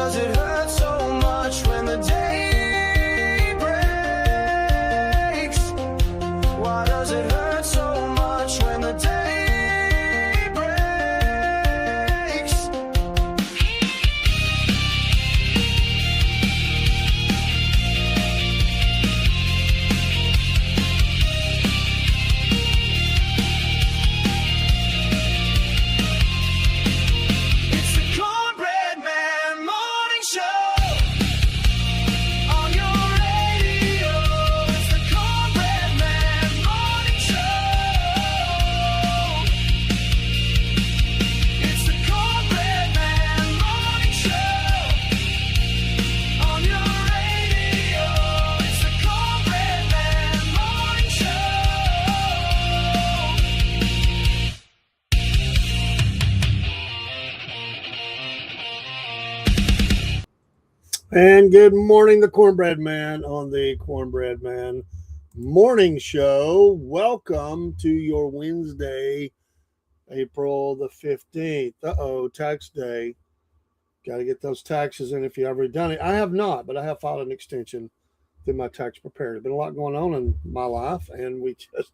does it hurt so much when the day breaks? Why does it hurt so much when the day breaks? It's the Cornbread Man Morning Show on your radio. It's the Cornbread Man Morning Show. It's the Cornbread Man Morning Show on your radio. It's the Cornbread Man Morning Show. And good morning, the Cornbread Man on the Cornbread Man Morning Show. Welcome to your Wednesday, April the 15th. Tax day. Got to get those taxes in if you've ever done it. I have not, but I have filed an extension through my tax preparer. There's been a lot going on in my life, and we just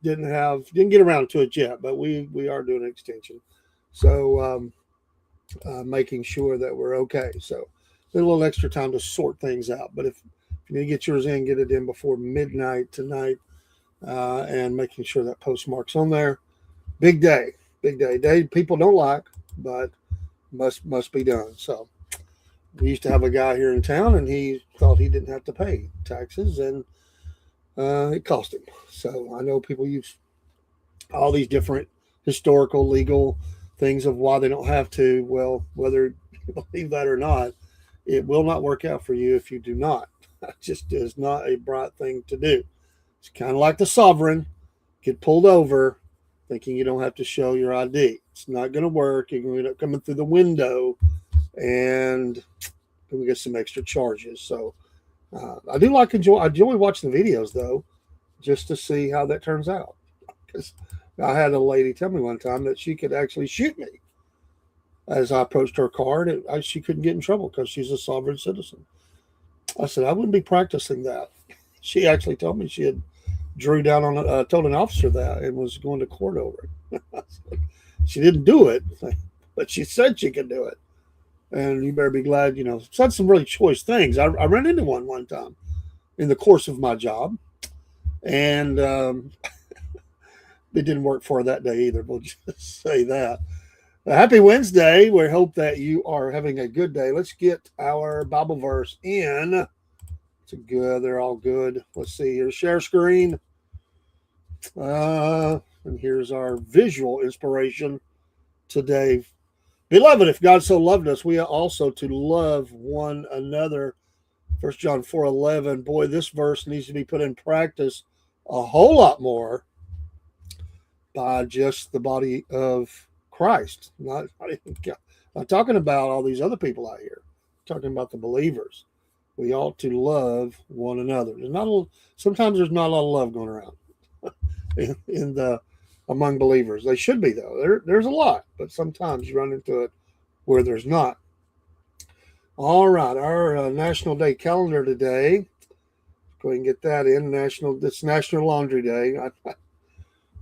didn't get around to it yet, but we are doing an extension. So making sure that we're okay. So a little extra time to sort things out. But if you need to get yours in, get it in before midnight tonight, and making sure that postmark's on there. Big day people don't like, but must be done. So we used to have a guy here in town, and he thought he didn't have to pay taxes, and it cost him. So I know people use all these different historical, legal things of why they don't have to. Well, whether you believe that or not, it will not work out for you if you do not. That just is not a bright thing to do. It's kind of like the sovereign. Get pulled over thinking you don't have to show your ID. It's not going to work. You're going to end up coming through the window, and we get some extra charges. So I enjoy watching the videos, though, just to see how that turns out. Because I had a lady tell me one time that she could actually shoot me as I approached her car, and she couldn't get in trouble because she's a sovereign citizen. I said, I wouldn't be practicing that. She actually told me she had told an officer that and was going to court over it. She didn't do it, but she said she could do it. And you better be glad, said some really choice things. I ran into one time in the course of my job, and it didn't work for her that day either. We'll just say that. Happy Wednesday. We hope that you are having a good day. Let's get our Bible verse in. They're all good. Let's see here. Share screen. And here's our visual inspiration today. Beloved, if God so loved us, we are also to love one another. 1 John 4:11. Boy, this verse needs to be put in practice a whole lot more by just the body of Christ. Not talking about all these other people out here. I'm talking about the believers. We ought to love one another. Sometimes there's not a lot of love going around among believers. They should be, though. There's a lot, but sometimes you run into it where there's not. All right, our National Day calendar today. Go ahead and get that in. It's National Laundry Day.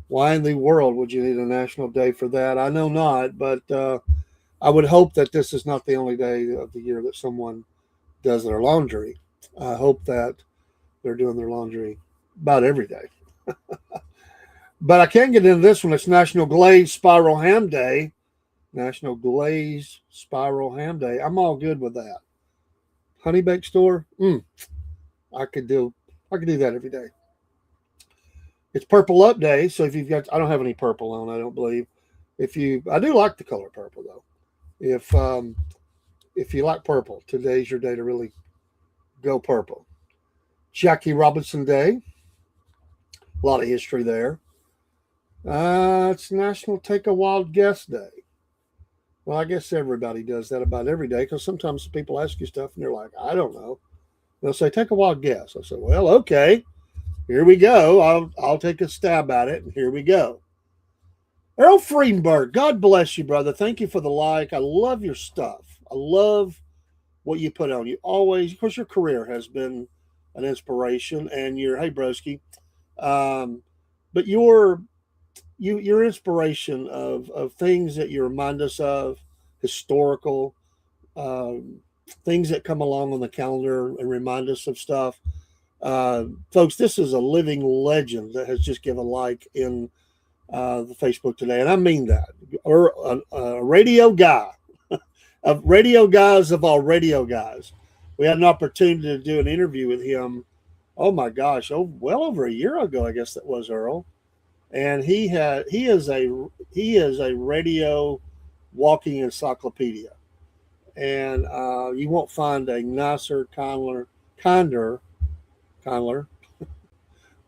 Why in the world would you need a national day for that? I know not, but I would hope that this is not the only day of the year that someone does their laundry. I hope that they're doing their laundry about every day. But I can't get into this one. It's National Glazed Spiral Ham Day. National Glazed Spiral Ham Day. I'm all good with that. Honey Baked Store? I could do that every day. It's Purple Up Day, so I don't have any purple on, I don't believe. I do like the color purple, though. If you like purple, today's your day to really go purple. Jackie Robinson Day. A lot of history there. It's National Take a Wild Guess Day. Well, I guess everybody does that about every day, because sometimes people ask you stuff and they're like, I don't know. They'll say, take a wild guess. I say, well, okay. Here we go. I'll take a stab at it, and here we go. Earl Friedenberg, God bless you, brother. Thank you for the like. I love your stuff. I love what you put on. You always, of course, your career has been an inspiration, and hey broski, um, but your inspiration of things that you remind us of, historical um, things that come along on the calendar and remind us of stuff. Folks, this is a living legend that has just given like in the Facebook today, and I mean that. Or a radio guy of radio guys of all radio guys. We had an opportunity to do an interview with him. Oh my gosh! Oh, well over a year ago, I guess that was Earl. And he is a radio walking encyclopedia, and you won't find a nicer, kinder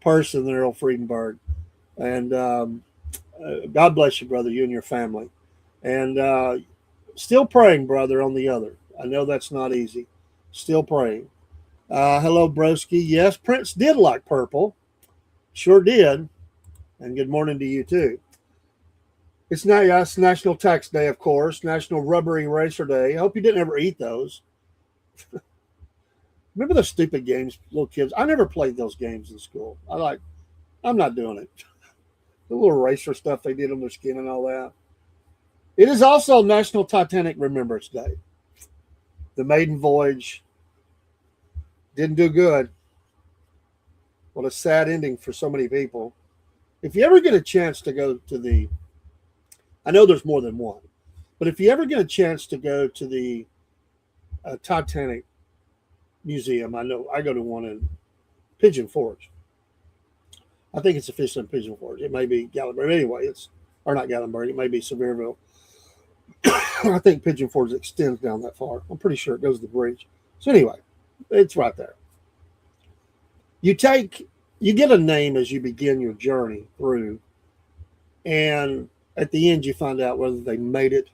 person than Earl Friedenberg. And God bless you, brother, you and your family. And still praying, brother, on the other. I know that's not easy. Still praying. Hello, broski. Yes, Prince did like purple. Sure did. And good morning to you, too. It's now, yes, National Tax Day, of course. National Rubber Eraser Day. I hope you didn't ever eat those. Remember those stupid games, little kids? I never played those games in school. I'm not doing it. The little eraser stuff they did on their skin and all that. It is also National Titanic Remembrance Day. The maiden voyage didn't do good. What a sad ending for so many people. If you ever get a chance to go to I know there's more than one, but if you ever get a chance to go to the Titanic Museum, I know I go to one in Pigeon Forge. I think it's officially in Pigeon Forge. It may be Gatlinburg. Anyway, or not Gatlinburg. It may be Sevierville. I think Pigeon Forge extends down that far. I'm pretty sure it goes to the bridge. So anyway, it's right there. You get a name as you begin your journey through, and at the end you find out whether they made it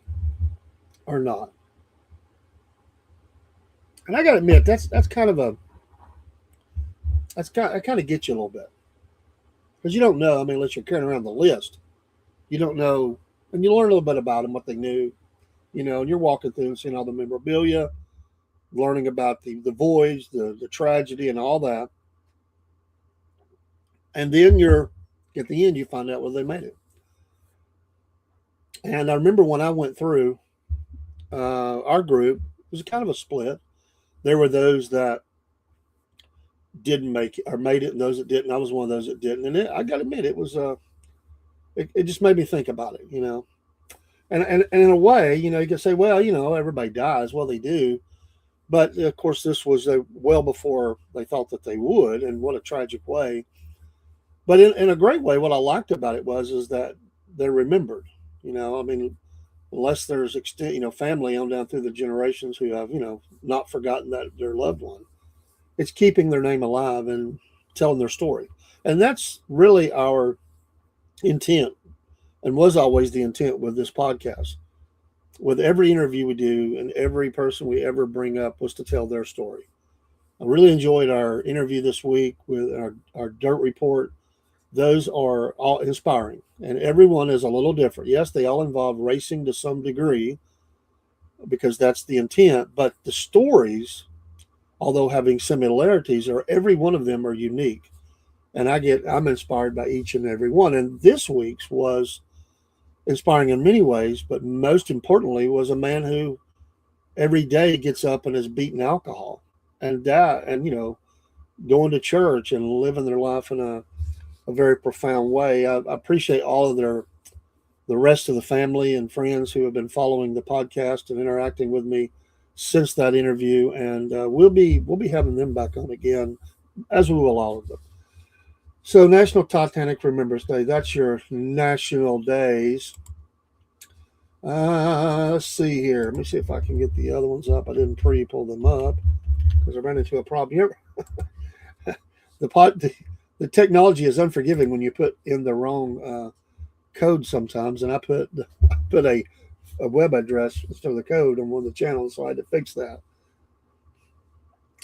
or not. And I got to admit, that kind of gets you a little bit, because you don't know. I mean, unless you're carrying around the list, you don't know, and you learn a little bit about them, what they knew, and you're walking through and seeing all the memorabilia, learning about the voyage, the tragedy, and all that. And then at the end, you find out whether they made it. And I remember when I went through our group, it was kind of a split. There were those that didn't make it or made it, and those that didn't. I was one of those that didn't. And I got to admit, it was it just made me think about it, And in a way, you can say, well, everybody dies. Well, they do. But of course, this was well before they thought that they would, and what a tragic way. But in a great way, what I liked about it is that they're remembered. I mean, unless there's family on down through the generations who have, not forgotten that their loved one, it's keeping their name alive and telling their story. And that's really our intent, and was always the intent with this podcast. With every interview we do and every person we ever bring up was to tell their story. I really enjoyed our interview this week with our Dirt Report. Those are all inspiring, and everyone is a little different. Yes, they all involve racing to some degree, because that's the intent, but the stories, although having similarities, every one of them are unique. And I'm inspired by each and every one. And this week's was inspiring in many ways, but most importantly was a man who every day gets up and is beating alcohol and going to church and living their life in a very profound way. I appreciate all of the rest of the family and friends who have been following the podcast and interacting with me since that interview, and we'll be having them back on again, as we will all of them. So, National Titanic Remembrance Day, that's your national days. Let's see here. Let me see if I can get the other ones up. I didn't pre-pull them up because I ran into a problem here. The technology is unforgiving when you put in the wrong code sometimes, and I put a web address instead of the code on one of the channels, so I had to fix that.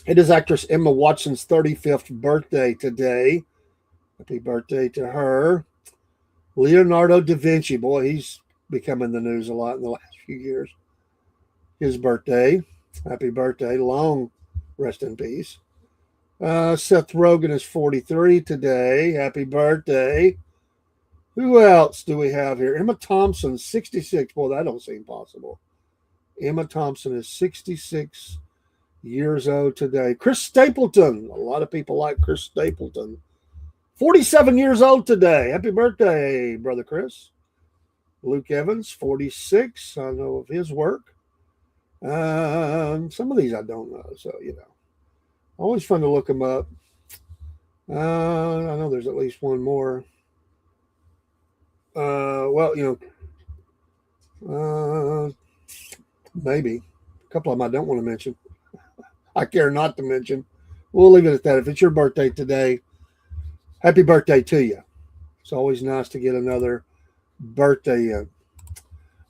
It is actress Emma Watson's 35th birthday today. Happy birthday to her. Leonardo da Vinci, boy, he's become in the news a lot in the last few years. his birthday. Happy birthday. Long rest in peace. Seth Rogen is 43 today. Happy birthday. Who else do we have here? Emma Thompson, 66. Boy, that don't seem possible. Emma Thompson is 66 years old today. Chris Stapleton. A lot of people like Chris Stapleton. 47 years old today. Happy birthday, Brother Chris. Luke Evans, 46. I know of his work. Some of these I don't know. So, always fun to look them up. I know there's at least one more. Maybe. A couple of them I don't want to mention. I care not to mention. We'll leave it at that. If it's your birthday today, happy birthday to you. It's always nice to get another birthday in.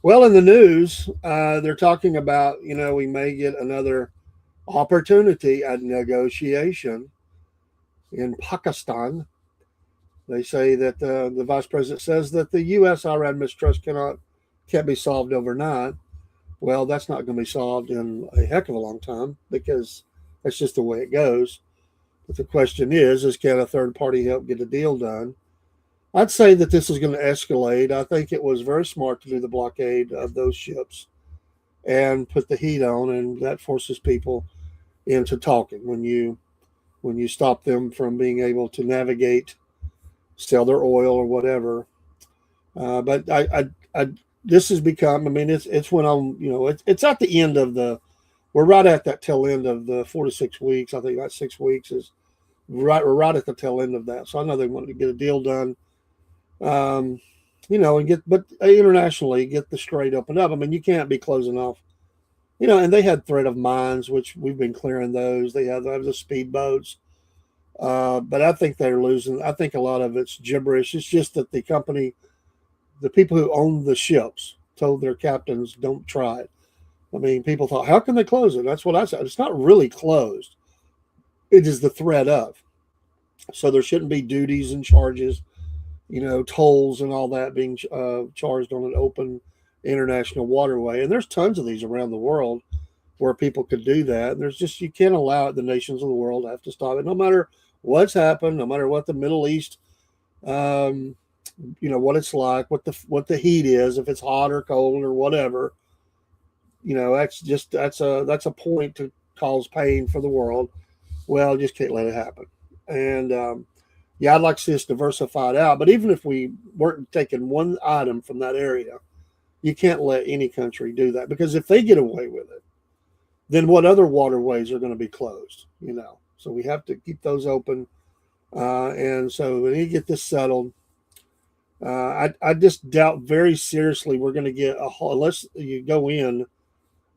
Well, in the news, they're talking about, we may get another opportunity at negotiation in Pakistan. They say that the vice president says that the U.S.-Iran mistrust can't be solved overnight. Well, that's not going to be solved in a heck of a long time because that's just the way it goes. But the question is can a third party help get a deal done? I'd say that this is going to escalate. I think it was very smart to do the blockade of those ships and put the heat on, and that forces people into talking. When you stop them from being able to navigate, sell their oil or whatever. But this has become. I mean, it's went on. It's at the end of we're right at that tail end of the 4 to 6 weeks. I think that 6 weeks is right. We're right at the tail end of that. So I know they want to get a deal done. And but internationally get the strait opened up. I mean, you can't be closing off. And they had threat of mines, which we've been clearing those. They have the speedboats. But I think they're losing. I think a lot of it's gibberish. It's just that the people who own the ships told their captains, don't try it. I mean, people thought, how can they close it? That's what I said. It's not really closed. It is the threat of. So there shouldn't be duties and charges, tolls and all that being charged on an open international waterway. And there's tons of these around the world where people could do that. And you can't allow it. The nations of the world have to stop it, no matter what's happened, no matter what the Middle East, what it's like, what the heat is, if it's hot or cold or whatever. That's a point to cause pain for the world. Well, just can't let it happen. And I'd like to see us diversified out. But even if we weren't taking one item from that area, you can't let any country do that, because if they get away with it, then what other waterways are going to be closed? So we have to keep those open. And so we need to get this settled. I just doubt very seriously we're going to get unless you go in.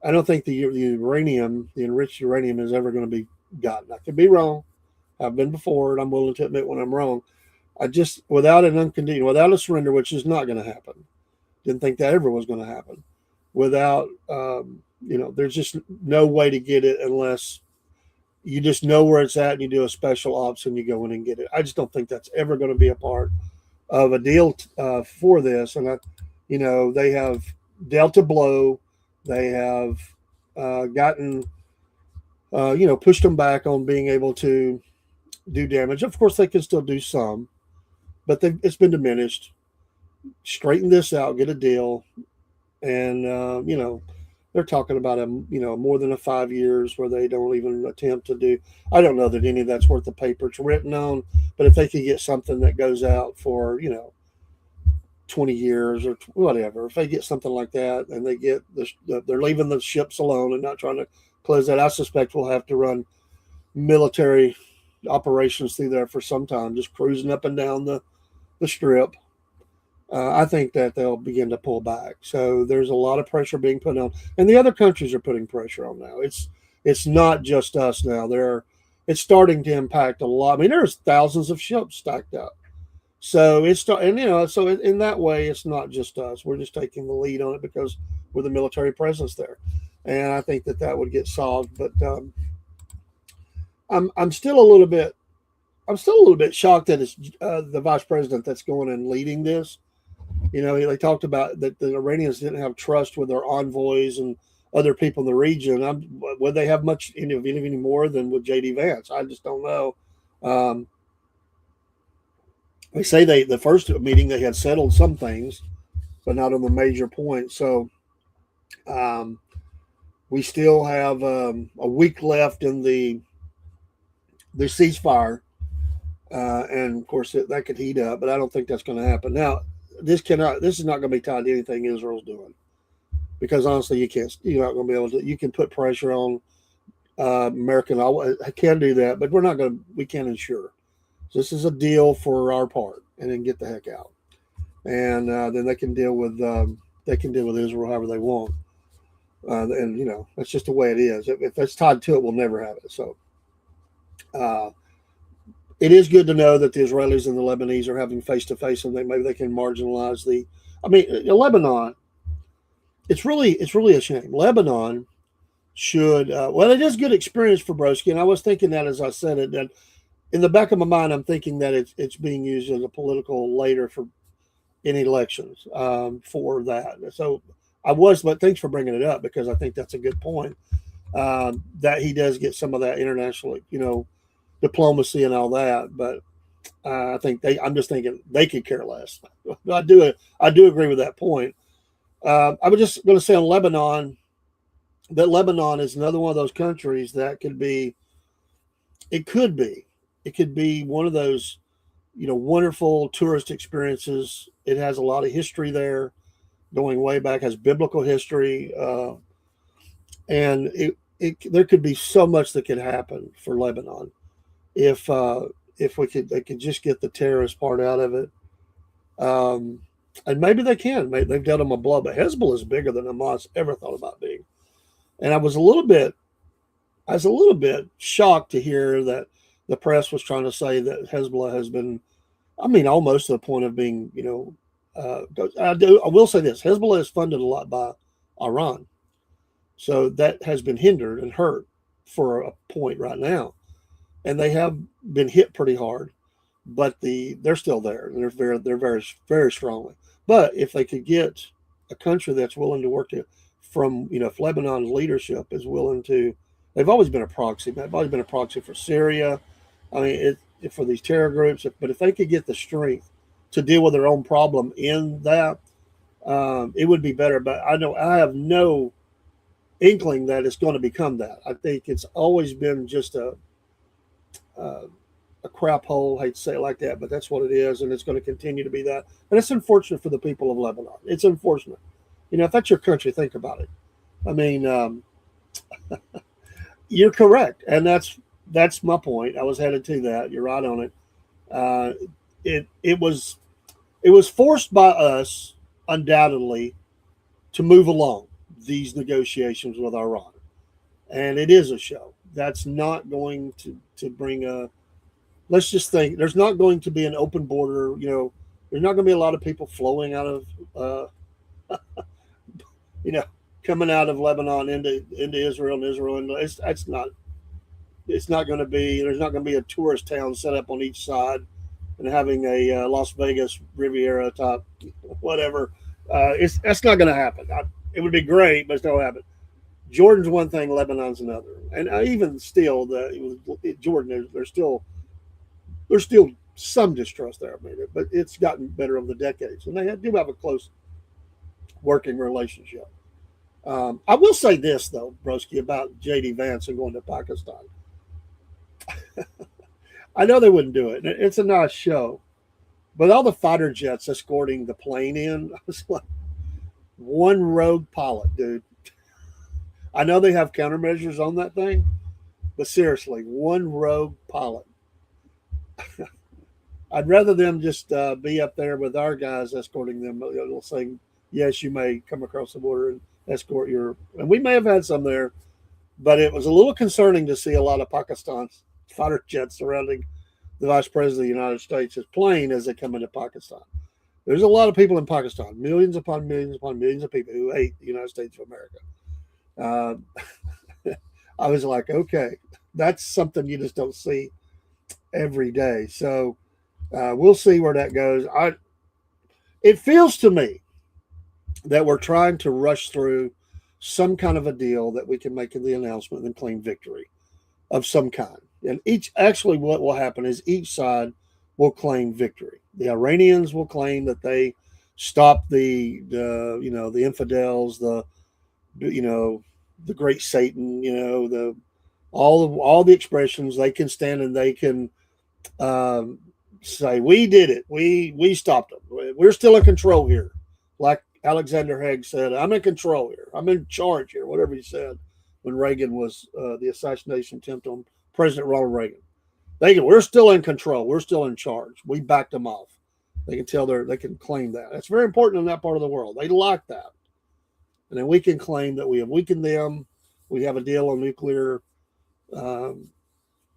I don't think the enriched uranium is ever going to be gotten. I could be wrong. I've been before, and I'm willing to admit when I'm wrong. Without a surrender, which is not going to happen. Didn't think that ever was going to happen. Without, there's just no way to get it unless you just know where it's at and you do a special ops and you go in and get it. I just don't think that's ever going to be a part of a deal for this. And they have dealt a blow. They have gotten, pushed them back on being able to do damage. Of course, they can still do some, but it's been diminished. Straighten this out, get a deal, and they're talking about more than 5 years where they don't even attempt to do. I don't know that any of that's worth the paper it's written on, but if they could get something that goes out for 20 years or whatever, if they get something like that and they get they're leaving the ships alone and not trying to close that, I suspect we'll have to run military operations through there for some time, just cruising up and down the strip. I think that they'll begin to pull back. So there's a lot of pressure being put on, and the other countries are putting pressure on now. It's not just us now. It's starting to impact a lot. I mean, there's thousands of ships stacked up. So in that way, it's not just us. We're just taking the lead on it because we're the military presence there, and I think that would get solved. But I'm still a little bit shocked that it's the vice president that's going and leading this. They talked about that the Iranians didn't have trust with their envoys and other people in the region. Would they have much any more than with J.D. Vance? I just don't know. Um, they say the first meeting they had settled some things, but not on the major points. So um, we still have a week left in the ceasefire, and of course that could heat up. But I don't think that's going to happen. Now, this is not going to be tied to anything Israel's doing, because honestly, you're not going to be able to. You can put pressure on American. I can do that, but we can't ensure. So this is a deal for our part, and then get the heck out, and then they can deal with Israel however they want, and that's just the way it is. If it's tied to it, we'll never have it. So it is good to know that the Israelis and the Lebanese are having face to face, and maybe they can marginalize the. I mean, Lebanon. It's really a shame. Lebanon should. Well, it is good experience for Broski, and I was thinking that as I said it. That in the back of my mind, I'm thinking that it's being used as a political later for in elections for that. So but thanks for bringing it up, because I think that's a good point. That he does get some of that international, diplomacy and all that, but I think I'm just thinking they could care less. I do agree with that point. I was just going to say on Lebanon that Lebanon is another one of those countries that could be one of those, wonderful tourist experiences. It has a lot of history there, going way back, has biblical history, and there could be so much that could happen for Lebanon if they could just get the terrorist part out of it. And maybe they can. Maybe they've dealt them a blow, but Hezbollah is bigger than Hamas ever thought about being. And I was a little bit shocked to hear that the press was trying to say that Hezbollah has been, almost to the point of being, I will say this: Hezbollah is funded a lot by Iran, so that has been hindered and hurt for a point right now, and they have been hit pretty hard, but they're still there. They're very, very strongly. But if they could get a country that's willing to work if Lebanon's leadership is willing to, they've always been a proxy. They've always been a proxy for Syria. For these terror groups. But if they could get the strength to deal with their own problem in that, it would be better. But I have no inkling that it's going to become that. I think it's always been just a crap hole. I hate to say it like that, but that's what it is, and it's going to continue to be that. And it's unfortunate for the people of Lebanon. It's unfortunate. If that's your country, think about it. You're correct, and that's my point. I was headed to that. You're right on it. It was forced by us, undoubtedly, to move along these negotiations with Iran, and it is a show. That's not going to bring a. Let's just think. There's not going to be an open border. There's not going to be a lot of people flowing out of, coming out of Lebanon into Israel and Israel. And it's not going to be. There's not going to be a tourist town set up on each side and having a Las Vegas Riviera type, whatever. That's not going to happen. It would be great, but it's not going to happen. Jordan's one thing, Lebanon's another, and even still, Jordan, there's still some distrust there, but it's gotten better over the decades, and they do have a close working relationship. I will say this though, Broski, about J.D. Vance and going to Pakistan. I know they wouldn't do it. It's a nice show, but all the fighter jets escorting the plane in, I was like, one rogue pilot, dude. I know they have countermeasures on that thing, but seriously, one rogue pilot. I'd rather them just be up there with our guys escorting them, saying, yes, you may come across the border and escort your. And we may have had some there, but it was a little concerning to see a lot of Pakistan's fighter jets surrounding the Vice President of the United States' plane as they come into Pakistan. There's a lot of people in Pakistan, millions upon millions upon millions of people who hate the United States of America. I was like, okay, that's something you just don't see every day. So we'll see where that goes. It feels to me that we're trying to rush through some kind of a deal that we can make in the announcement and claim victory of some kind. And what will happen is each side will claim victory. The Iranians will claim that they stopped the infidels, you know the great Satan, the all the expressions they can stand, and they can um, say we did it, we stopped them, we're still in control here, like Alexander Haig said, I'm in control here, I'm in charge here, whatever he said when Reagan was the assassination attempt on President Ronald Reagan. We're still in control, we're still in charge, we backed them off. They can claim that. That's very important in that part of the world. They like that. And then we can claim that we have weakened them. We have a deal on nuclear um,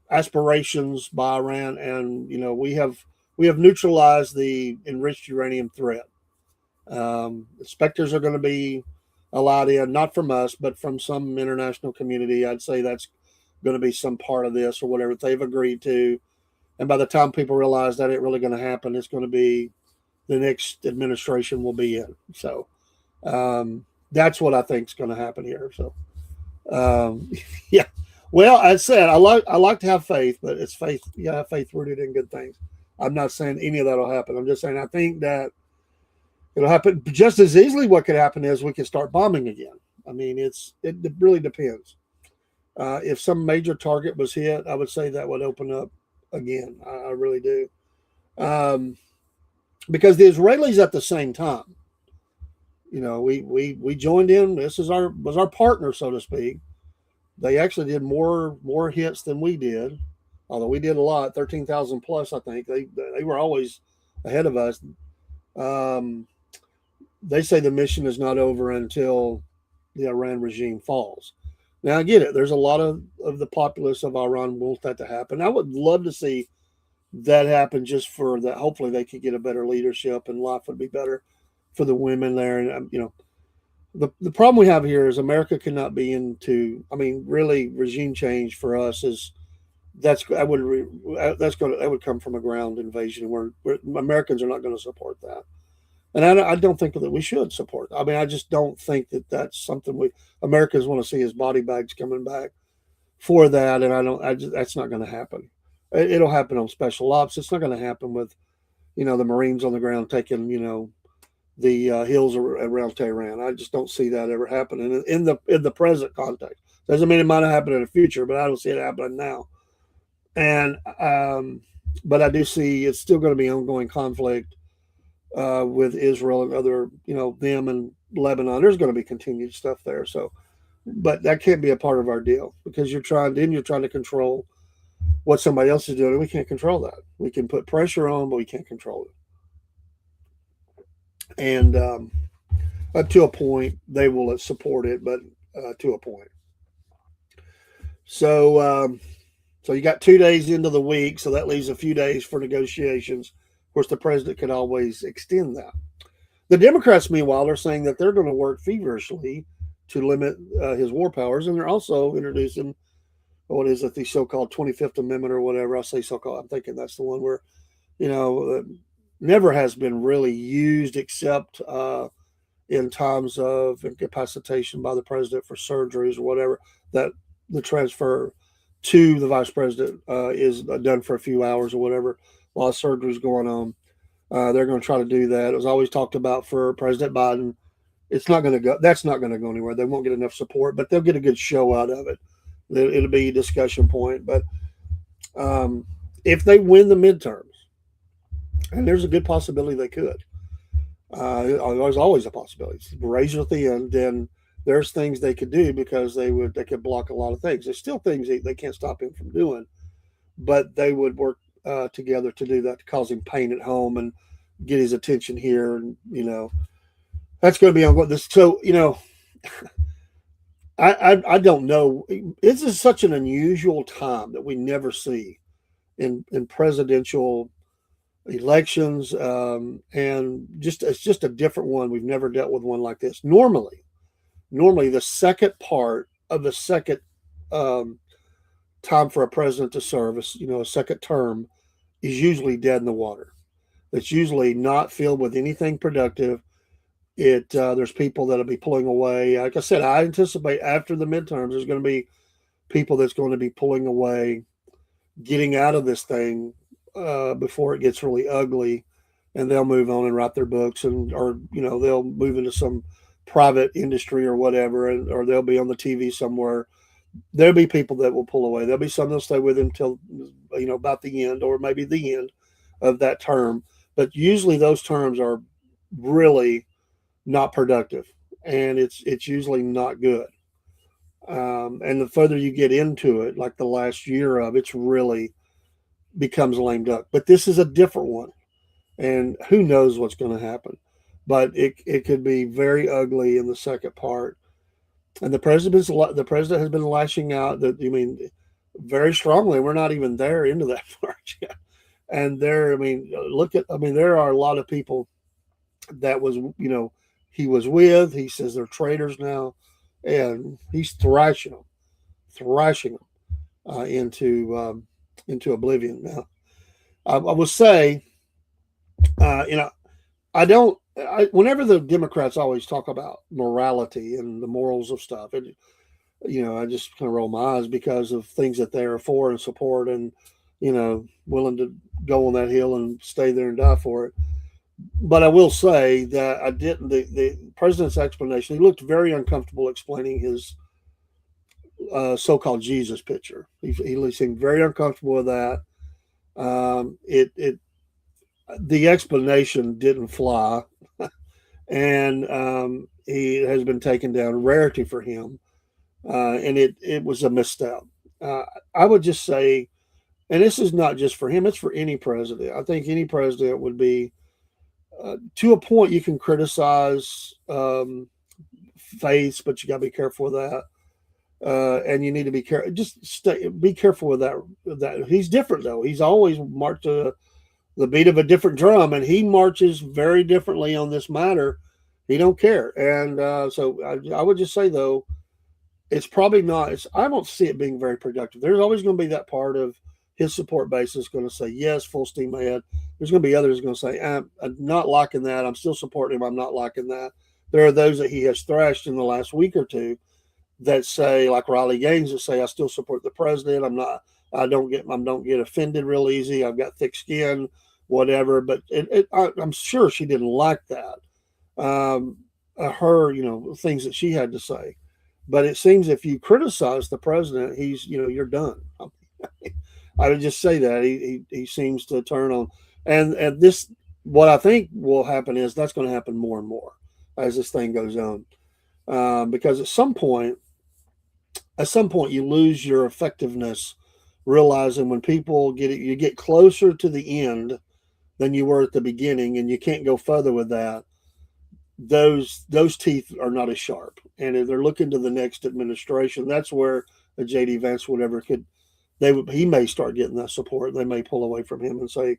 aspirations by Iran, and we have neutralized the enriched uranium threat. Inspectors are going to be allowed in, not from us, but from some international community. I'd say that's going to be some part of this or whatever they've agreed to. And by the time people realize that ain't really going to happen, it's going to be the next administration will be in. So that's what I think is going to happen here. So yeah. Well, I said I like to have faith, but it's faith. You gotta have faith rooted in good things. I'm not saying any of that will happen. I'm just saying I think that it'll happen just as easily. What could happen is we could start bombing again. I mean, it really depends. If some major target was hit, I would say that would open up again. I really do, because the Israelis at the same time, we joined in. This was our partner, so to speak. They actually did more hits than we did, although we did a lot, 13,000 plus. I think they were always ahead of us. Um, they say the mission is not over until the Iran regime falls. Now I get it. There's a lot of the populace of Iran want that to happen. I would love to see that happen, just for that. Hopefully they could get a better leadership and life would be better for the women there. And the problem we have here is America cannot be into. I mean, really, regime change for us is that would come from a ground invasion. Where Americans are not going to support that, and I don't think that we should support. I mean, I just don't think that that's something Americans want to see as body bags coming back for that, and that's not going to happen. It'll happen on special ops. It's not going to happen with the Marines on the ground taking the hills around Tehran. I just don't see that ever happening in the present context. Doesn't mean it might not happen in the future, but I don't see it happening now. And but I do see it's still going to be ongoing conflict with Israel and other, them and Lebanon. There's going to be continued stuff there. So, but that can't be a part of our deal, because you're trying to control what somebody else is doing, and we can't control that. We can put pressure on, but we can't control it. And up to a point, they will support it, but to a point. So, so you got 2 days into the week, so that leaves a few days for negotiations. Of course, the president could always extend that. The Democrats, meanwhile, are saying that they're going to work feverishly to limit his war powers, and they're also introducing what is it, the so-called 25th Amendment or whatever. I say so-called. I'm thinking that's the one where, never has been really used except in times of incapacitation by the president for surgeries or whatever, that the transfer to the vice president is done for a few hours or whatever while surgery is going on. They're going to try to do that. It was always talked about for President Biden. It's not going to go. That's not going to go anywhere. They won't get enough support, but they'll get a good show out of it. It'll be a discussion point. But if they win the midterms, and there's a good possibility they could, there's always a possibility. Razor at the end, then there's things they could do, because they could block a lot of things. There's still things they can't stop him from doing, but they would work together to do that, to cause him pain at home and get his attention here. And that's going to be on what this. So I don't know. This is such an unusual time that we never see in presidential elections, and it's just a different one. We've never dealt with one like this. Normally the second part of the second time for a president to serve, a second term, is usually dead in the water. It's usually not filled with anything productive. There's people that'll be pulling away. Like I said, I anticipate after the midterms, there's going to be people that's going to be pulling away, getting out of this thing before it gets really ugly, and they'll move on and write their books, and or they'll move into some private industry or whatever, and or they'll be on the TV somewhere. There'll be people that will pull away. There'll be some that'll stay with him till about the end, or maybe the end of that term. But usually those terms are really not productive, and it's usually not good. And the further you get into it, like the last year of it's really becomes lame duck. But this is a different one, and who knows what's going to happen. But it could be very ugly in the second part. And the president has been lashing out. That very strongly. We're not even there into that part yet. And there are a lot of people that he was with. He says they're traitors now, and he's thrashing them into oblivion. Now, I will say, I don't. Whenever the Democrats always talk about morality and the morals of stuff, and I just kind of roll my eyes because of things that they are for and support, and willing to go on that hill and stay there and die for it. But I will say that I didn't. The president's explanation. He looked very uncomfortable explaining his so-called Jesus picture. He seemed very uncomfortable with that. The explanation didn't fly, and he has been taken down. Rarity for him, and it was a misstep. I would just say, and this is not just for him; it's for any president. I think any president would be. To a point, you can criticize faiths, but you got to be careful with that. And you need to be careful. Just be careful with that. He's different though. He's always marched to the beat of a different drum, and he marches very differently on this matter. He don't care, and so I would just say though, it's probably not. I don't see it being very productive. There's always going to be that part of his support base is going to say yes, full steam ahead. There's going to be others going to say, I'm not liking that. I'm still supporting him. I'm not liking that. There are those that he has thrashed in the last week or two that say, like Riley Gaines, that say, I still support the president. I don't get offended real easy. I've got thick skin, whatever. But I'm sure she didn't like that. Her, things that she had to say. But it seems if you criticize the president, he's, you're done. I would just say that he seems to turn on, and this, what I think will happen is that's going to happen more and more as this thing goes on, because at some point you lose your effectiveness, realizing when people you get closer to the end than you were at the beginning, and you can't go further with that. Those teeth are not as sharp, and if they're looking to the next administration, that's where a JD Vance, whatever, he may start getting that support. They may pull away from him and say,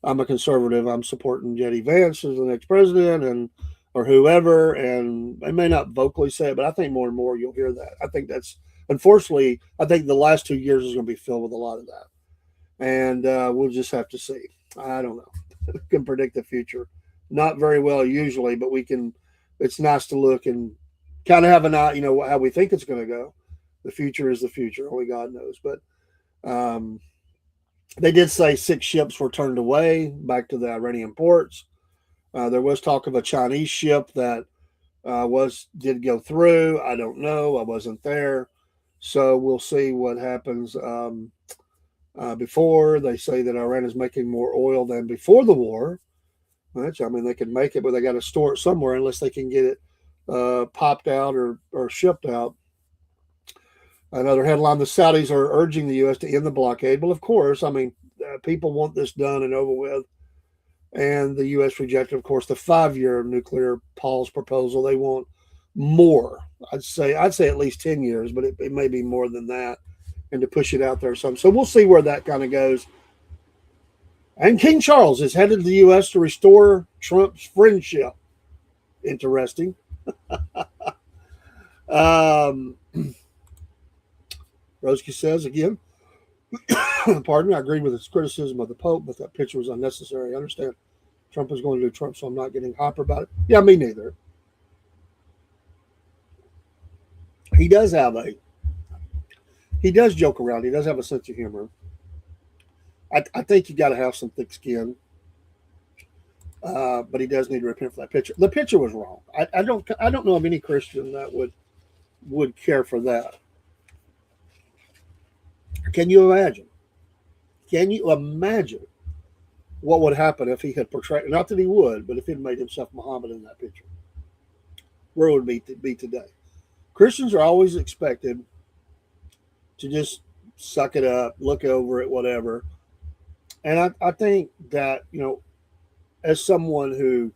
I'm a conservative. I'm supporting JD Vance as the next president or whoever. And they may not vocally say it, but I think more and more you'll hear that. I think unfortunately, I think the last 2 years is going to be filled with a lot of that. And we'll just have to see. I don't know. We can predict the future. Not very well usually, but it's nice to look and kind of have an eye, how we think it's going to go. The future is the future. Only God knows. But they did say 6 ships were turned away back to the Iranian ports. There was talk of a Chinese ship that did go through. I don't know. I wasn't there. So we'll see what happens. Before they say that Iran is making more oil than before the war, which, they can make it, but they got to store it somewhere unless they can get it popped out or shipped out. Another headline, the Saudis are urging the U.S. to end the blockade. Well, of course, people want this done and over with. And the U.S. rejected, of course, the 5-year nuclear pause proposal. They want more. I'd say at least 10 years, but it may be more than that, and to push it out there or something. So we'll see where that kind of goes. And King Charles is headed to the U.S. to restore Trump's friendship. Interesting. Roski says again, pardon me, I agree with his criticism of the Pope, but that picture was unnecessary. I understand Trump is going to do Trump, so I'm not getting hyper about it. Yeah, me neither. He does have a he does joke around. He does have a sense of humor. I think you got to have some thick skin, but he does need to repent for that picture. The picture was wrong. I don't know of any Christian that would care for that. Can you imagine? Can you imagine what would happen if he had portrayed? Not that he would, but if he'd made himself Muhammad in that picture, where would we be today? Christians are always expected to just suck it up, look over it, whatever. And I think that, as someone who,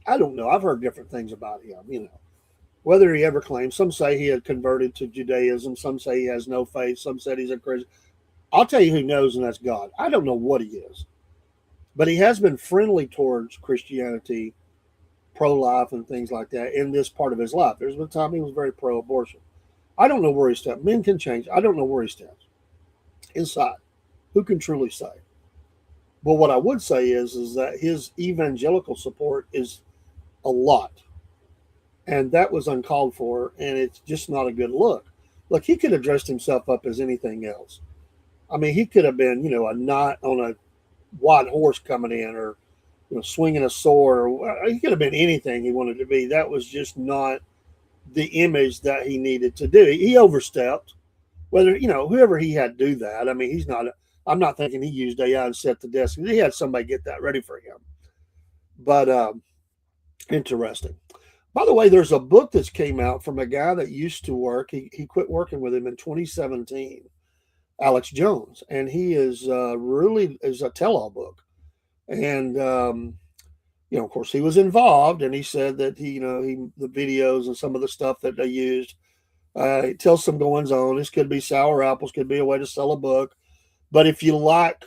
I don't know, I've heard different things about him, whether he ever claimed, some say he had converted to Judaism, some say he has no faith, some said he's a Christian. I'll tell you who knows, and that's God. I don't know what he is, but he has been friendly towards Christianity, pro life, and things like that in this part of his life. There's been a time he was very pro abortion. I don't know where he stands. Men can change. I don't know where he stands inside. Who can truly say? But what I would say is that his evangelical support is a lot, and that was uncalled for, and it's just not a good look. Look, he could have dressed himself up as anything else. I mean, he could have been, a knight on a white horse coming in, or swinging a sword, or he could have been anything he wanted to be. That was just not the image that he needed to do. He overstepped. Whether whoever he had do that. I mean, he's not. I'm not thinking he used AI and set the desk. He had somebody get that ready for him. But interesting. By the way, there's a book that's came out from a guy that used to work. He quit working with him in 2017. Alex Jones, and he is really is a tell-all book. And of course, he was involved, and he said that he the videos and some of the stuff that they used. It tells some goings on. This could be sour apples, could be a way to sell a book. But if you like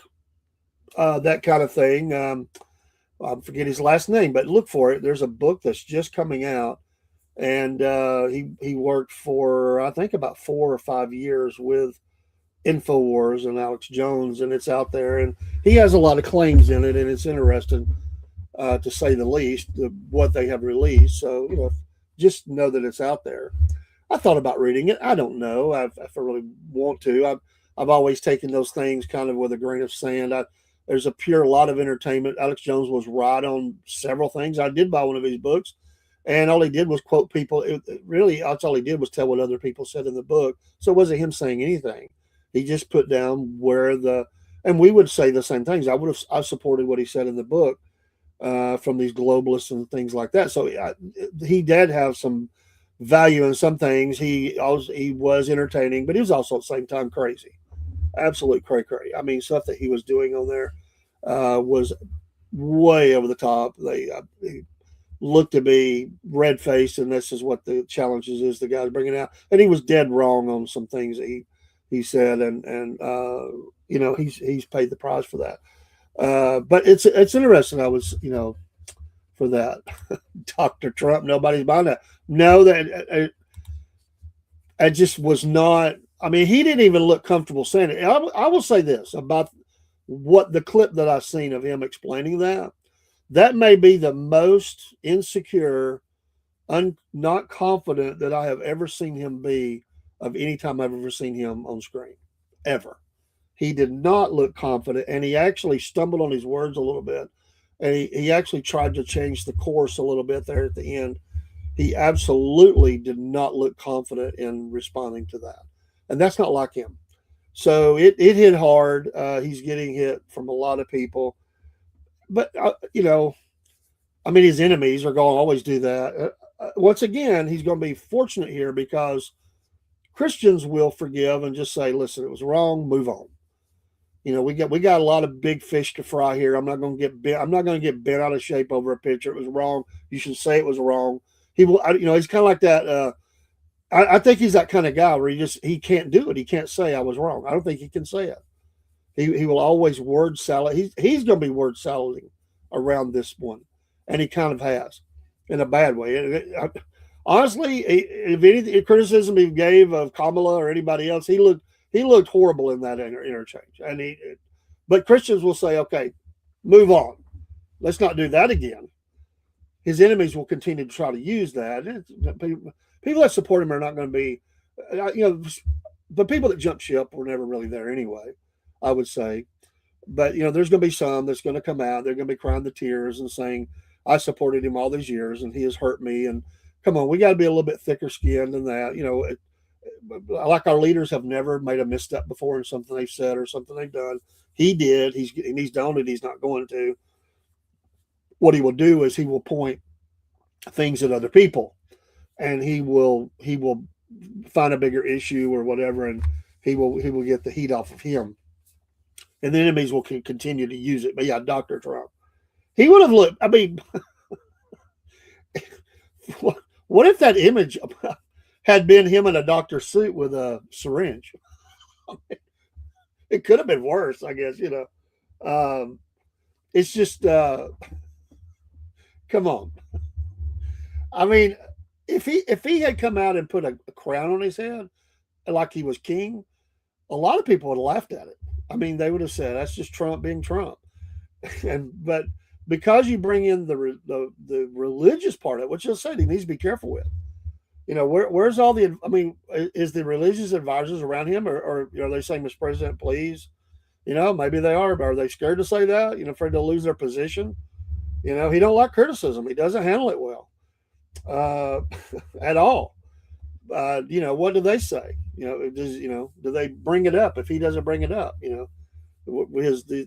that kind of thing, I forget his last name, but look for it. There's a book that's just coming out, and he worked for I think about 4 or 5 years with Infowars and Alex Jones, and it's out there, and he has a lot of claims in it, and it's interesting to say the least what they have released. So just know that it's out there. I thought about reading it. I don't know if I really want to. I've always taken those things kind of with a grain of sand. There's a pure lot of entertainment. Alex Jones was right on several things. I did buy one of his books, and all he did was quote people. Really, that's all he did was tell what other people said in the book. So it wasn't him saying anything. He just put down and we would say the same things. I supported what he said in the book from these globalists and things like that. So he did have some value in some things. He was entertaining, but he was also at the same time crazy, absolute cray. I mean, stuff that he was doing on there was way over the top. They looked to be red faced, and this is what the challenges is the guy's bringing out. And he was dead wrong on some things that he said, and he's paid the price for that. But it's interesting. I was for that. Dr. Trump, nobody's buying that. No, that it just was not. I mean, he didn't even look comfortable saying it. I will say this about what the clip that I've seen of him explaining that may be the most insecure, not confident that I have ever seen him be of any time I've ever seen him on screen, ever. He did not look confident, and he actually stumbled on his words a little bit, and he actually tried to change the course a little bit there at the end. He absolutely did not look confident in responding to that, and that's not like him. So it hit hard. He's getting hit from a lot of people, but I mean, his enemies are going to always do that. Once again, he's going to be fortunate here because Christians will forgive and just say, "Listen, it was wrong. Move on." We got a lot of big fish to fry here. I'm not going to get bent. I'm not going to get bent out of shape over a picture. It was wrong. You should say it was wrong. He will. He's kind of like that. I think he's that kind of guy where he can't do it. He can't say I was wrong. I don't think he can say it. He will always word salad. He's going to be word salading around this one, and he kind of has in a bad way. Honestly, if any criticism he gave of Kamala or anybody else, he looked horrible in that interchange. But Christians will say, "Okay, move on. Let's not do that again." His enemies will continue to try to use that. people that support him are not going to be, the people that jump ship were never really there anyway, I would say. But there's going to be some that's going to come out. They're going to be crying the tears and saying, "I supported him all these years, and he has hurt me." And come on, we got to be a little bit thicker skinned than that. Like our leaders have never made a misstep before in something they've said or something they've done. He did. He's done it. He's not going to. What he will do is he will point things at other people, and he will find a bigger issue or whatever, and he will get the heat off of him, and the enemies will continue to use it. But yeah, Dr. Trump, he would have looked. I mean, what if that image had been him in a doctor's suit with a syringe? It could have been worse, I guess. It's just come on. I mean, if he had come out and put a crown on his head like he was king, a lot of people would have laughed at it. I mean, they would have said that's just Trump being Trump. But because you bring in the religious part of it, which I said he needs to be careful with. Where's all the? I mean, is the religious advisors around him, or are they saying, "Mr. President, please"? Maybe they are. But are they scared to say that? Afraid they'll lose their position. He don't like criticism. He doesn't handle it well at all. What do they say? Do they bring it up if he doesn't bring it up?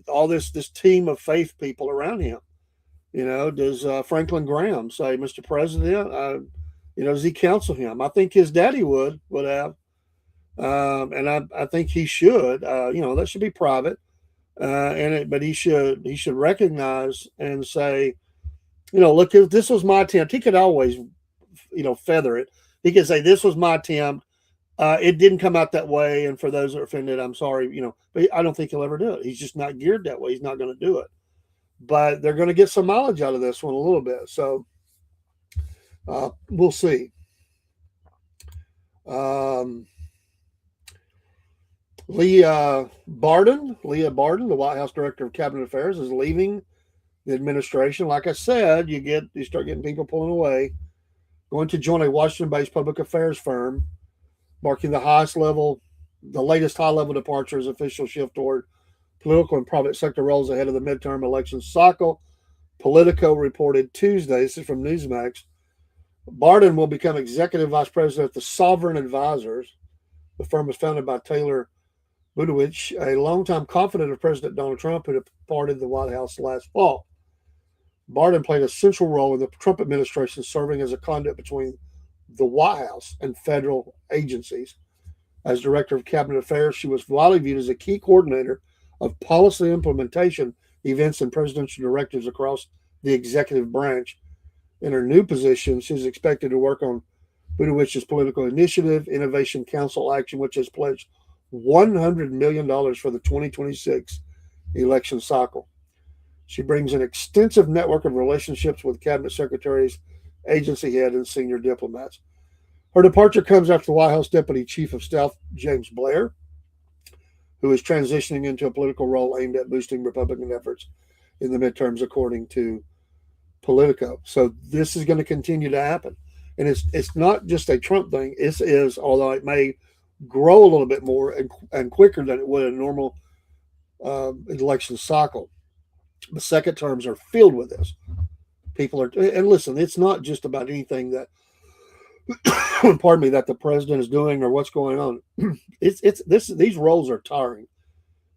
All this team of faith people around him. Does Franklin Graham say, "Mr. President"? Does he counsel him? I think his daddy would have, and I think he should. That should be private, but he should recognize and say, look, if this was my attempt. He could always, feather it. He could say, "This was my attempt. It didn't come out that way, and for those that are offended, I'm sorry." But I don't think he'll ever do it. He's just not geared that way. He's not going to do it. But they're going to get some mileage out of this one a little bit. So we'll see. Leah Barden, the White House Director of Cabinet Affairs, is leaving the administration. Like I said, you start getting people pulling away, going to join a Washington-based public affairs firm, marking the latest high-level departure as official shift toward political and private sector roles ahead of the midterm election cycle. Politico reported Tuesday. This is from Newsmax. Barden will become executive vice president at the Sovereign Advisors. The firm was founded by Taylor Budowich, a longtime confidant of President Donald Trump, who departed the White House last fall. Barden played a central role in the Trump administration, serving as a conduit between the White House and federal agencies. As Director of Cabinet Affairs, she was widely viewed as a key coordinator of policy implementation, events, and presidential directives across the executive branch. In her new position, she's expected to work on Budowich's political initiative, Innovation Council Action, which has pledged $100 million for the 2026 election cycle. She brings an extensive network of relationships with cabinet secretaries, agency head, and senior diplomats. Her departure comes after the White House Deputy Chief of Staff, James Blair, who is transitioning into a political role aimed at boosting Republican efforts in the midterms, according to Politico. So this is going to continue to happen. And it's not just a Trump thing. It is, although it may grow a little bit more and quicker than it would in a normal election cycle. The second terms are filled with this. People are, and listen, it's not just about anything that, pardon me, that the president is doing or what's going on. These roles are tiring.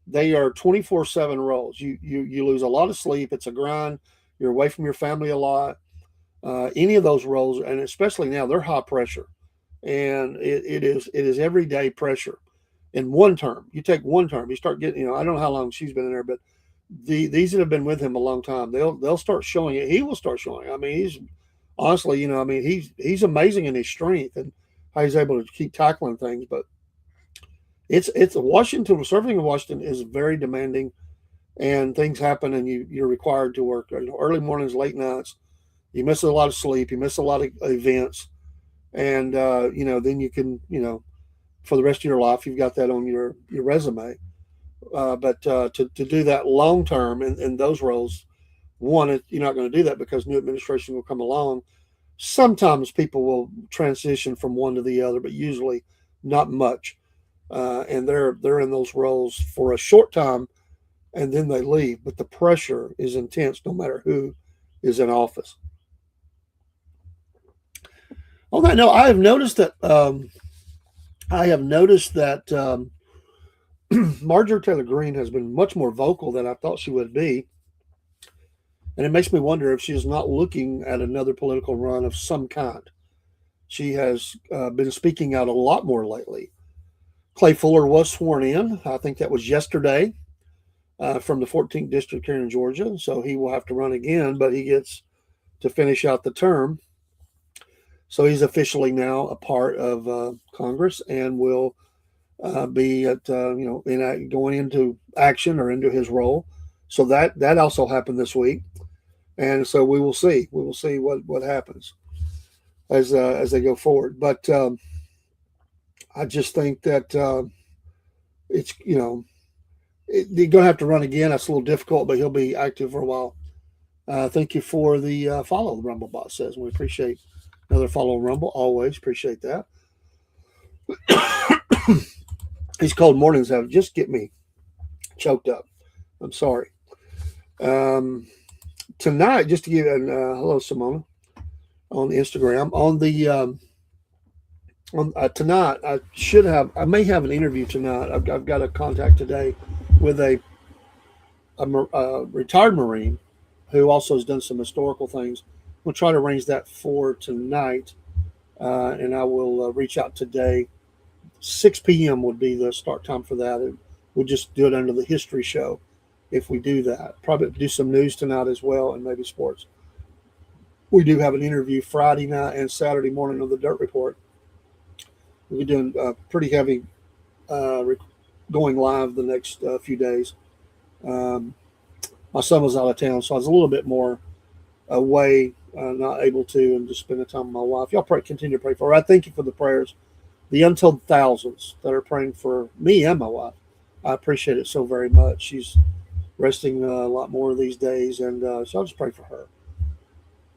They are 24/7 roles. You lose a lot of sleep. It's a grind. You're away from your family a lot. Any of those roles, and especially now, they're high pressure, and it is everyday pressure. In one term, you take one term, you start getting. I don't know how long she's been in there, but these that have been with him a long time, they'll start showing it. He will start showing it. I mean, he's honestly, he's amazing in his strength and how he's able to keep tackling things. But it's Washington. Serving in Washington is very demanding, and things happen, and you're required to work early mornings, late nights. You miss a lot of sleep. You miss a lot of events, and then you can for the rest of your life, you've got that on your resume. But to do that long term in those roles, one, you're not going to do that because new administration will come along. Sometimes people will transition from one to the other, but usually not much. And they're in those roles for a short time, and then they leave. But the pressure is intense, no matter who is in office. On that note, I have noticed that Marjorie Taylor Greene has been much more vocal than I thought she would be, and it makes me wonder if she is not looking at another political run of some kind. She has been speaking out a lot more lately. Clay Fuller was sworn in. I think that was yesterday from the 14th district here in Georgia. So he will have to run again, but he gets to finish out the term. So he's officially now a part of Congress and will be at going into action or into his role. So that also happened this week, and so we will see. We will see what happens as they go forward. But I just think that it's you're going to have to run again. That's a little difficult, but he'll be active for a while. Thank you for the follow. The Rumble bot says we appreciate another follow Rumble. Always appreciate that. These cold mornings have just get me choked up. I'm sorry. Tonight, just to give hello Simona on Instagram on the tonight I may have an interview tonight. I've got a contact today with a retired Marine who also has done some historical things. We'll try to arrange that for tonight, and I will reach out today. 6 p.m. would be the start time for that, and we'll just do it under the history show if we do that. Probably do some news tonight as well, and maybe sports. We do have an interview Friday night and Saturday morning on the Dirt Report. We'll be doing pretty heavy going live the next few days. My son was out of town, so I was a little bit more away, not able to, and just spending time with my wife. Y'all continue to pray for her. I thank you for the prayers, the untold thousands that are praying for me and my wife. I appreciate it so very much. She's resting a lot more these days, and so I'll just pray for her.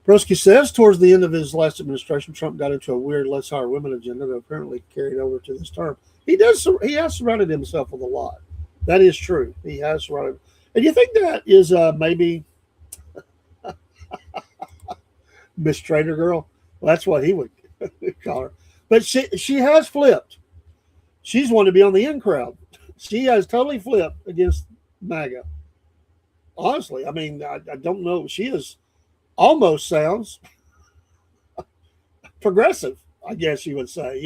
Broski says, towards the end of his last administration, Trump got into a weird let's hire women agenda that apparently carried over to this term. He has surrounded himself with a lot. That is true. He has surrounded. And you think that is maybe Miss Trader Girl? Well, that's what he would call her. But she has flipped. She's wanted to be on the in crowd. She has totally flipped against MAGA. Honestly, I mean, I don't know. She is almost sounds progressive, I guess you would say,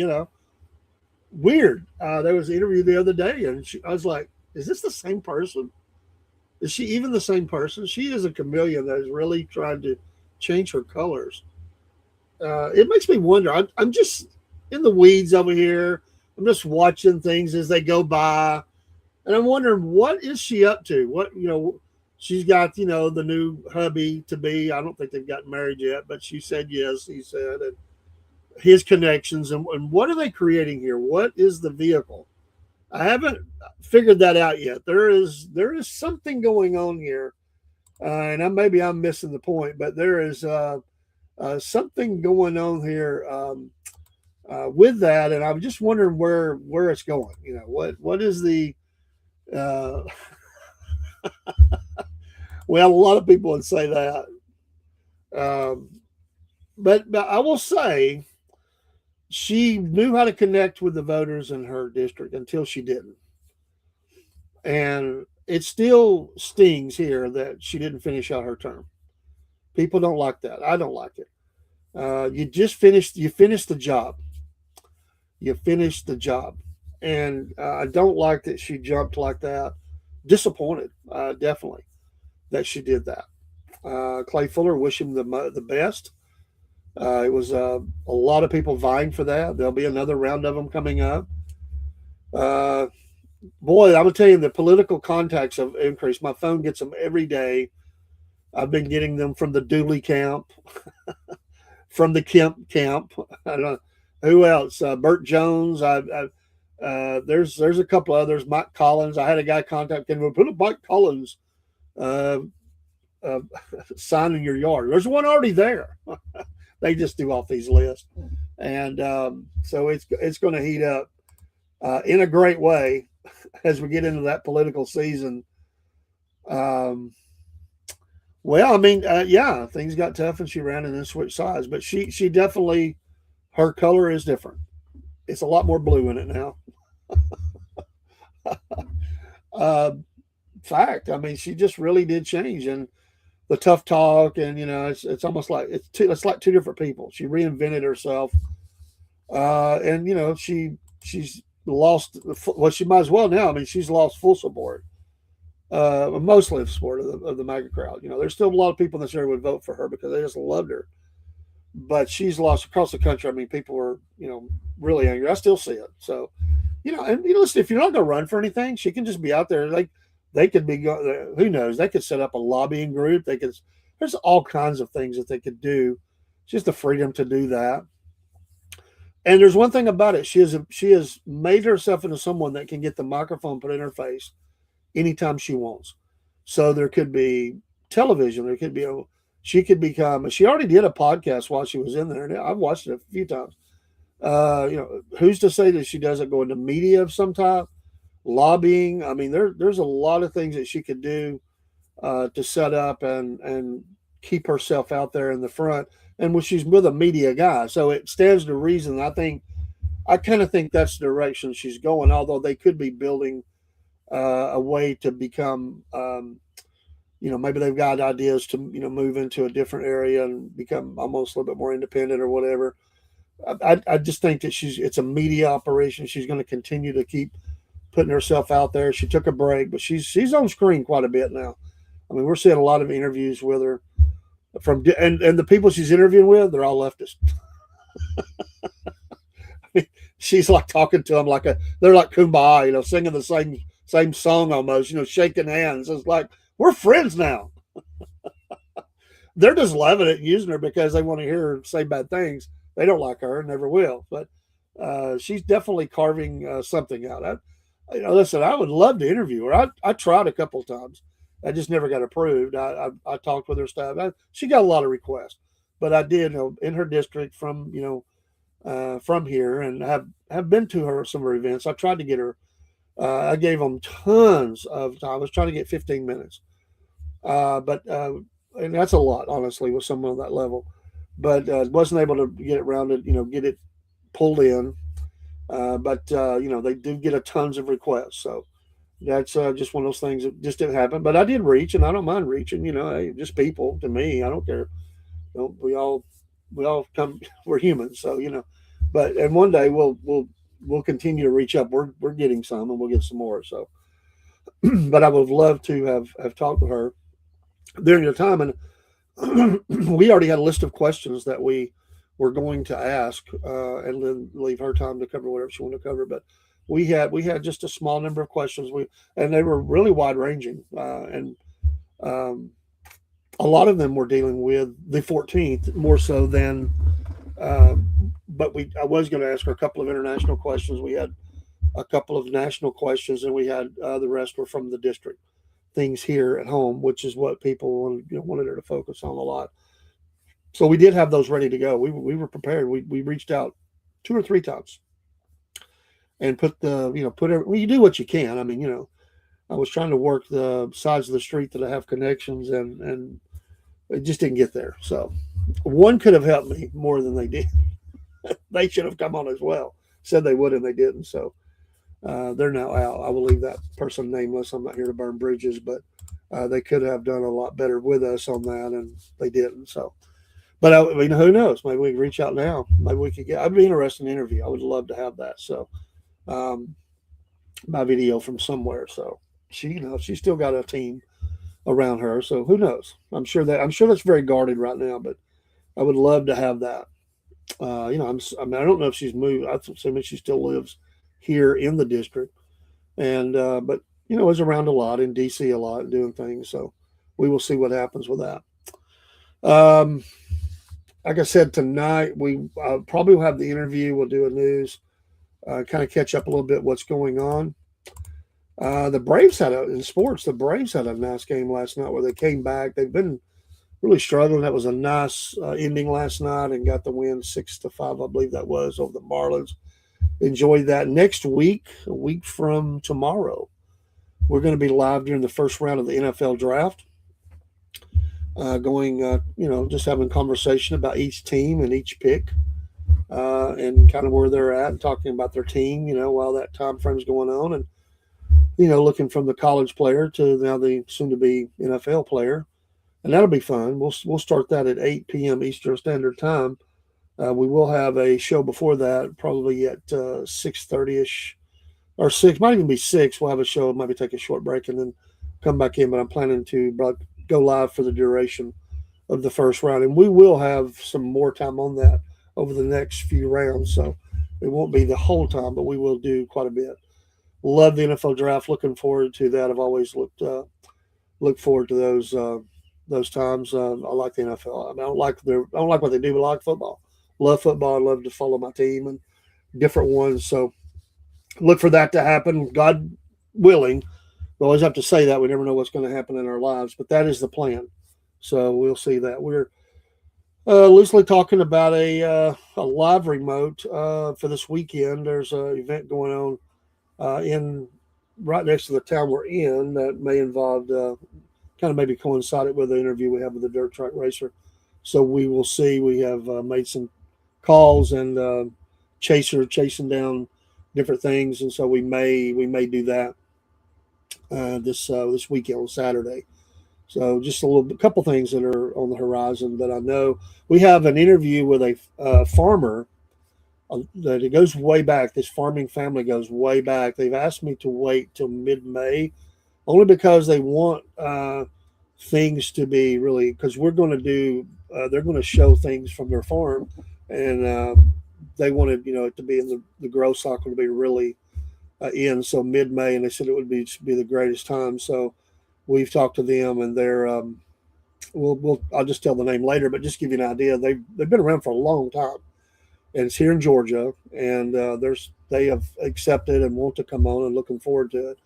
Weird. There was an interview the other day, and I was like, is this the same person? Is she even the same person? She is a chameleon that is really trying to change her colors. It makes me wonder. I'm just in the weeds over here. I'm just watching things as they go by, and I'm wondering, what is she up to? What, she's got, the new hubby to be. I don't think they've gotten married yet, but she said yes, he said, and his connections, and what are they creating here? What is the vehicle? I haven't figured that out yet. There is something going on here, and maybe I'm missing the point, but there is something going on here with that, and I'm just wondering where it's going. What is the well, a lot of people would say that, but I will say she knew how to connect with the voters in her district until she didn't. And it still stings here that she didn't finish out her term. People don't like that. I don't like it. You finished the job. You finished the job. And I don't like that she jumped like that. Disappointed, definitely, that she did that. Clay Fuller, wish him the best. It was a lot of people vying for that. There'll be another round of them coming up. Boy, I'm going to tell you, the political contacts have increased. My phone gets them every day. I've been getting them from the Dooley camp, from the Kemp camp. I don't know who else. Burt Jones. There's a couple others. Mike Collins. I had a guy contact him. Put a Mike Collins sign in your yard. There's one already there. they just do off these lists, and so it's going to heat up in a great way as we get into that political season. Um, well, I mean, yeah, things got tough and she ran and then switched sides, but she definitely, her color is different. It's a lot more blue in it now. uh, Fact. I mean, she just really did change, and the tough talk, and it's almost like it's like two different people. She reinvented herself, and she's lost. Well, she might as well now. I mean, she's lost full support, mostly of support of the MAGA crowd. There's still a lot of people in this area would vote for her because they just loved her, but she's lost across the country. I mean, people are really angry. I still see it. So, and listen, if you're not going to run for anything, she can just be out there. Like they could be, who knows? They could set up a lobbying group. They could. There's all kinds of things that they could do. Just the freedom to do that. And there's one thing about it. She has made herself into someone that can get the microphone put in her face anytime she wants. So there could be television. There could be she could become. She already did a podcast while she was in there. And I've watched it a few times. Who's to say that she doesn't go into media of some type, lobbying? I mean, there's a lot of things that she could do to set up and keep herself out there in the front. And when she's with a media guy, so it stands to reason. I kind of think that's the direction she's going. Although they could be building a way to become, maybe they've got ideas to move into a different area and become almost a little bit more independent or whatever. I just think that it's a media operation. She's going to continue to keep putting herself out there. She took a break, but she's on screen quite a bit now. I mean, we're seeing a lot of interviews with her and the people she's interviewing with, they're all leftists. I mean, she's like talking to them they're like kumbaya, singing the same song almost, shaking hands. It's like we're friends now. They're just loving it, using her because they want to hear her say bad things. They don't like her, never will. But she's definitely carving something out. Listen, I would love to interview her. I tried a couple of times. I just never got approved. I talked with her staff. She got a lot of requests, but I did in her district from here, and have been to some of her events. I tried to get her. I gave them tons of time. I was trying to get 15 minutes, but and that's a lot, honestly, with someone on that level. But wasn't able to get it rounded, get it pulled in. But they do get a tons of requests, so that's just one of those things that just didn't happen. But I did reach, and I don't mind reaching. Hey, just people to me, I don't care. We all come. We're humans, so But and one day we'll continue to reach up. We're getting some, and we'll get some more. So, but I would love to have talked to her during the time, and we already had a list of questions that we were going to ask, and then leave her time to cover whatever she wanted to cover. But we had just a small number of questions. And they were really wide ranging, and a lot of them were dealing with the 14th more so than. But I was going to ask her a couple of international questions. We had a couple of national questions, and we had the rest were from the district things here at home, which is what people wanted her to focus on a lot. So we did have those ready to go. We were prepared. We reached out 2 or 3 times and put you do what you can. I mean, I was trying to work the sides of the street that I have connections, and it just didn't get there. So one could have helped me more than they did. They should have come on as well. Said they would, and they didn't. So they're now out. I will leave that person nameless. I'm not here to burn bridges, but they could have done a lot better with us on that, and they didn't. So, but I mean, who knows? Maybe we can reach out now. Maybe we could get. I'd be interested in an interview. I would love to have that. So, my video from somewhere. So she's still got a team around her. So who knows? I'm sure that's very guarded right now, but I would love to have that. I don't know if she's moved. I'm assuming she still lives here in the district, and but is around a lot in DC a lot and doing things. So we will see what happens with that. Like I said, tonight we probably will have the interview. We'll do a news, kind of catch up a little bit what's going on. The Braves in sports. The Braves had a nice game last night where they came back. They've been really struggling. That was a nice ending last night and got the win 6-5, I believe that was, over the Marlins. Enjoyed that. Next week, a week from tomorrow, we're going to be live during the first round of the NFL draft. Going, just having conversation about each team and each pick, and kind of where they're at, and talking about their team, while that time frame's going on, and looking from the college player to now the soon-to-be NFL player, and that'll be fun. We'll start that at 8 p.m. Eastern Standard Time. We will have a show before that, probably at 6:30 ish or six, might even be six. We'll have a show, maybe take a short break and then come back in. But I'm planning to go live for the duration of the first round, and we will have some more time on that over the next few rounds. So it won't be the whole time, but we will do quite a bit. Love the NFL draft. Looking forward to that. I've always look forward to those times. I like the NFL. I mean, I don't like what they do, but I like football. Love football. I love to follow my team and different ones. So look for that to happen. God willing. We always have to say that. We never know what's going to happen in our lives, but that is the plan. So we'll see that. We're loosely talking about a live remote for this weekend. There's an event going on in right next to the town we're in that may involve kind of maybe coincided with the interview we have with the dirt track racer. So we will see. We have made some calls and chasing down different things, and so we may do that this weekend on Saturday. So just a couple things that are on the horizon that I know. We have an interview with a farmer that it goes way back. This farming family goes way back. They've asked me to wait till mid-May, only because they want things to be really, because we're going to do. They're going to show things from their farm, and they wanted it to be in the growth cycle to be really in. So mid-May, and they said it would be the greatest time. So we've talked to them, and they're we'll I'll just tell the name later, but just give you an idea. They've been around for a long time, and it's here in Georgia, and they have accepted and want to come on, and looking forward to it.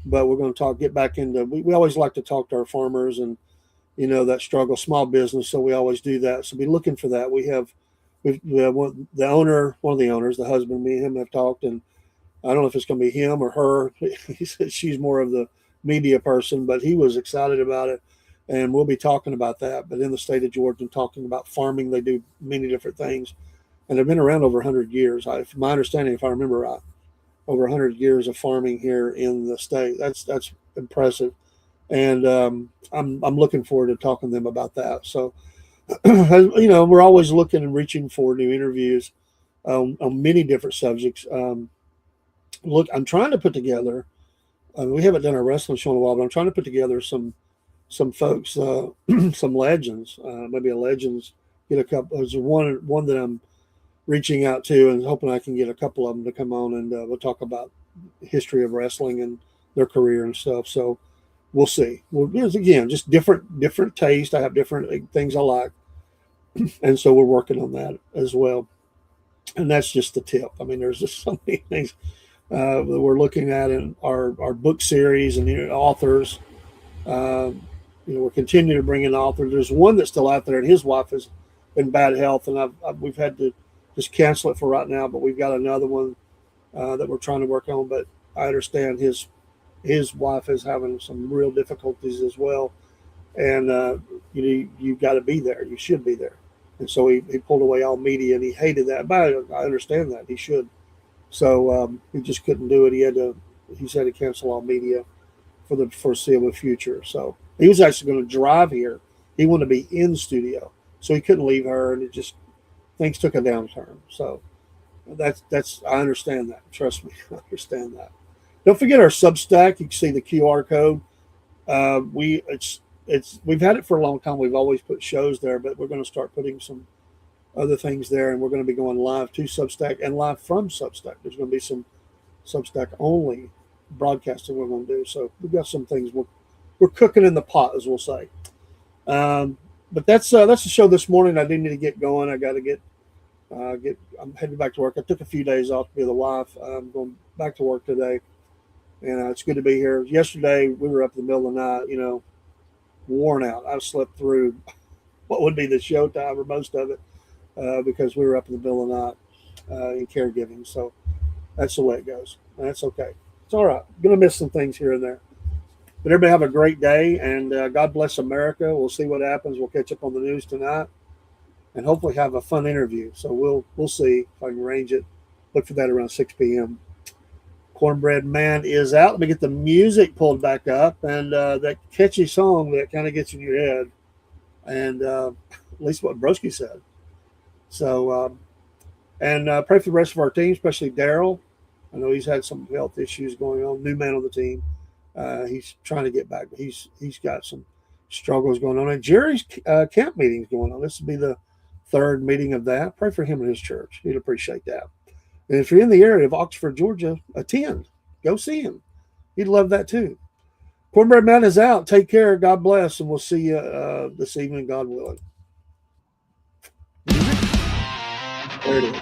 But we're going to get back into. We always like to talk to our farmers and that struggle, small business. So we always do that. So be looking for that. We have one of the owners, the husband, me and him have talked, and I don't know if it's going to be him or her. He said she's more of the media person, but he was excited about it, and we'll be talking about that. But in the state of Georgia, and talking about farming, they do many different things, and they've been around over 100 years. From my understanding, if I remember right, over 100 years of farming here in the state. That's impressive, and I'm looking forward to talking to them about that. So, we're always looking and reaching for new interviews on many different subjects. Look, I'm trying to put together. We haven't done a wrestling show in a while, but I'm trying to put together some folks, some legends, maybe a legends. Get a couple. There's one that I'm reaching out to and hoping I can get a couple of them to come on, and we'll talk about history of wrestling and their career and stuff. So we'll see. Well, again, just different taste. I have different things I like, and so we're working on that as well. And that's just the tip. I mean, there's just so many things that we're looking at in our book series and authors. Uh, we're continuing to bring in authors. There's one that's still out there, and his wife is in bad health, and we've had to just cancel it for right now. But we've got another one that we're trying to work on. But I understand his wife is having some real difficulties as well, and you've got to be there. You should be there. And so he pulled away all media, and he hated that. But I understand that he should. So he just couldn't do it. He said to cancel all media for the foreseeable future. So he was actually going to drive here. He wanted to be in studio, so he couldn't leave her, and it just things took a downturn. So that's I understand that. Trust me, I understand that. Don't forget our Substack. You can see the QR code. We've had it for a long time. We've always put shows there, but we're going to start putting some other things there, and we're going to be going live to Substack and live from Substack. There's going to be some Substack only broadcasting we're going to do. So we've got some things we're cooking in the pot, as we'll say. But that's the show this morning. I do need to get going. I got to get. I'm heading back to work. I took a few days off to be with the wife. I'm going back to work today, and it's good to be here. Yesterday we were up in the middle of the night, worn out. I slept through what would be the show time or most of it because we were up in the middle of the night in caregiving. So that's the way it goes. That's okay. It's all right. Going to miss some things here and there. But everybody have a great day, and God bless America. We'll see what happens. We'll catch up on the news tonight, and hopefully have a fun interview. So we'll see if I can arrange it. Look for that around 6 p.m. Cornbread Man is out. Let me get the music pulled back up, and that catchy song that kind of gets in your head, and at least what Broski said. So, and pray for the rest of our team, especially Daryl. I know he's had some health issues going on. New man on the team. He's trying to get back, but he's got some struggles going on. And Jerry's camp meeting's going on. This will be the third meeting of that. Pray for him and his church. He'd appreciate that. And if you're in the area of Oxford, Georgia, attend. Go see him. He'd love that too. Cornbread Man is out. Take care. God bless. And we'll see you this evening, God willing. There it is.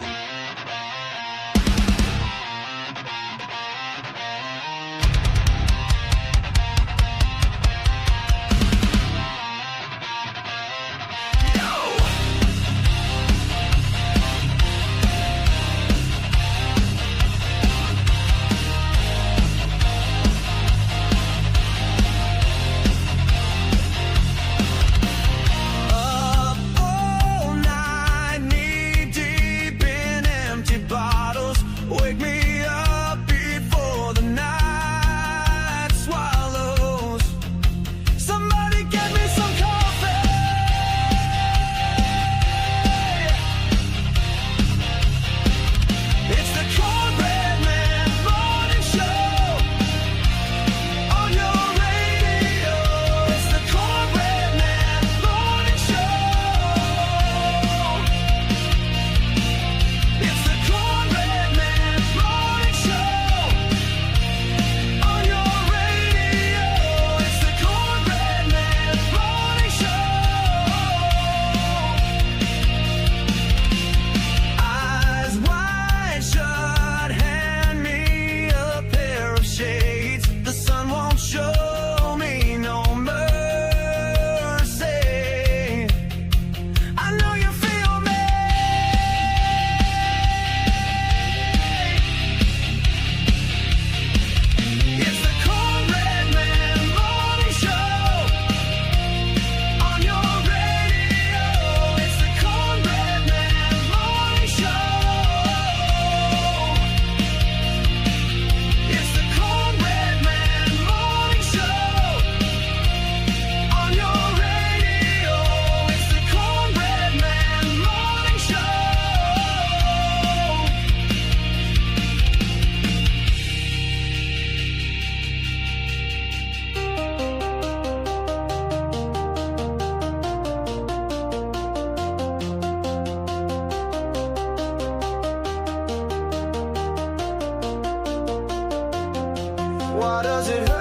Why does it hurt?